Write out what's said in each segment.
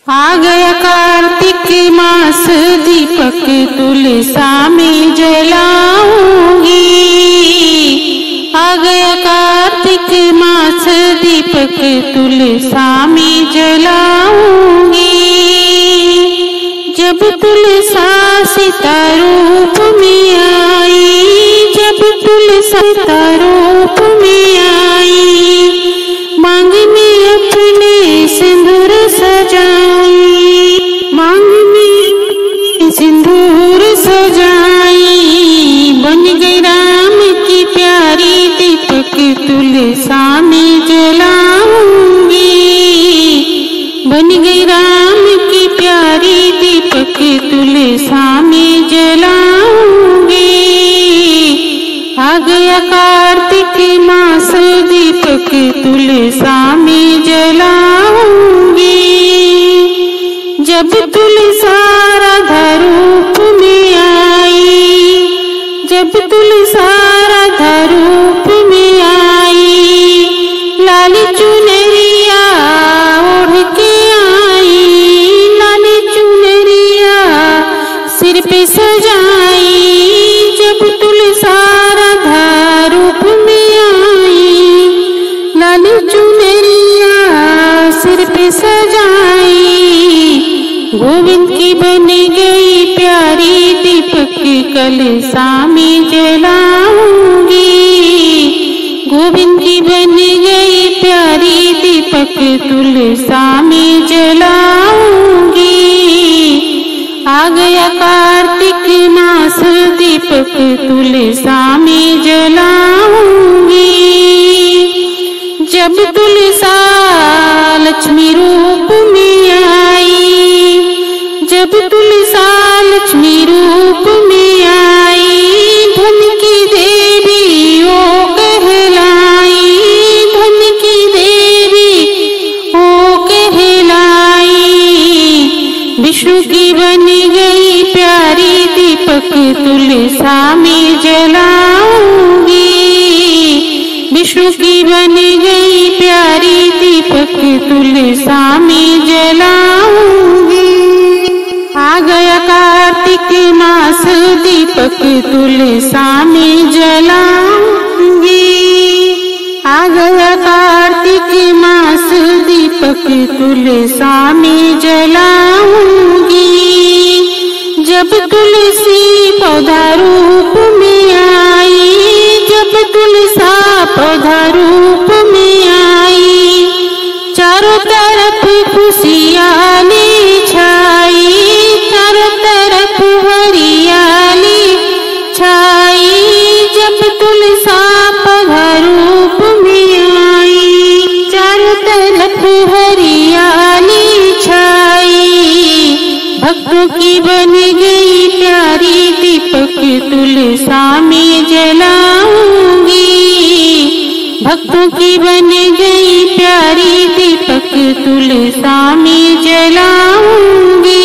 आ गया कार्तिक मास, दीपक तुलसा में जलाऊंगी। आ गया कार्तिक मास, दीपक तुलसा में जलाऊंगी। जब तुलसा सीता रूप में आई, जब तुलसा सीता रूप में आई, मांग में अपने सिंदूर सजाई, मांग में सिंदूर सजाई। बन गई राम की प्यारी, दीपक तुलसा में जलाऊंगी। बन गई राम की प्यारी, दीपक तुलसा में जलाऊंगी। आ गया कार्तिक मास, दीपक तुलसा में जलाऊंगी। जब तुलसा राधा रूप में आई, जब तुलसा राधा रूप में आई, लाल चुनरिया ओढ़ के आई, लाल चुनरिया सिर पे सजाई। जब तुलसा राधा रूप में आई, लाल चुनरिया सिर पे सजाई। गोविंद की बन गई प्यारी, दीपक कलसा में जलाऊंगी। गोविंद की बन गई प्यारी, दीपक तुलसा में जलाऊंगी। आ गया कार्तिक मास, दीपक तुलसा में जलाऊंगी। जब तुलसा लक्ष्मी रूप में आई, जब तुलसा लक्ष्मी रूप में आई, धन की देवी ओ कहलाई, धन की देवी ओ कहलाई। विष्णु की बन गई प्यारी, दीपक तुलसा में जलाऊंगी। विष्णु की बन गई प्यारी, दीपक तुलसा में जलाऊंगी। आ गया कार्तिक मास, दीपक तुलसा में जलाऊंगी। आ गया कार्तिक मास, दीपक तुलसा में जलाऊंगी। जब तुलसी पौधा रूप में आई, जब तुलसा पौधा रूप में आई, चारों तरफ खुशियाली छाई, चारों तरफ हरियाली छाई। जब तुलसा पौधा रूप में आई, चारों तरफ हरियाली छाई। भक्तों की बन गई प्यारी, दीपक तुलसा में जलाऊंगी। भक्तों की बन गई प्यारी, दीपक तुलसा में जलाऊंगी।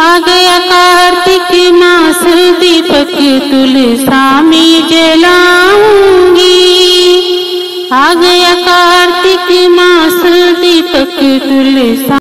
आ गया कार्तिक मास, दीपक तुलसा में जलाऊंगी। आ गया कार्तिक मास, दीपक तुलसा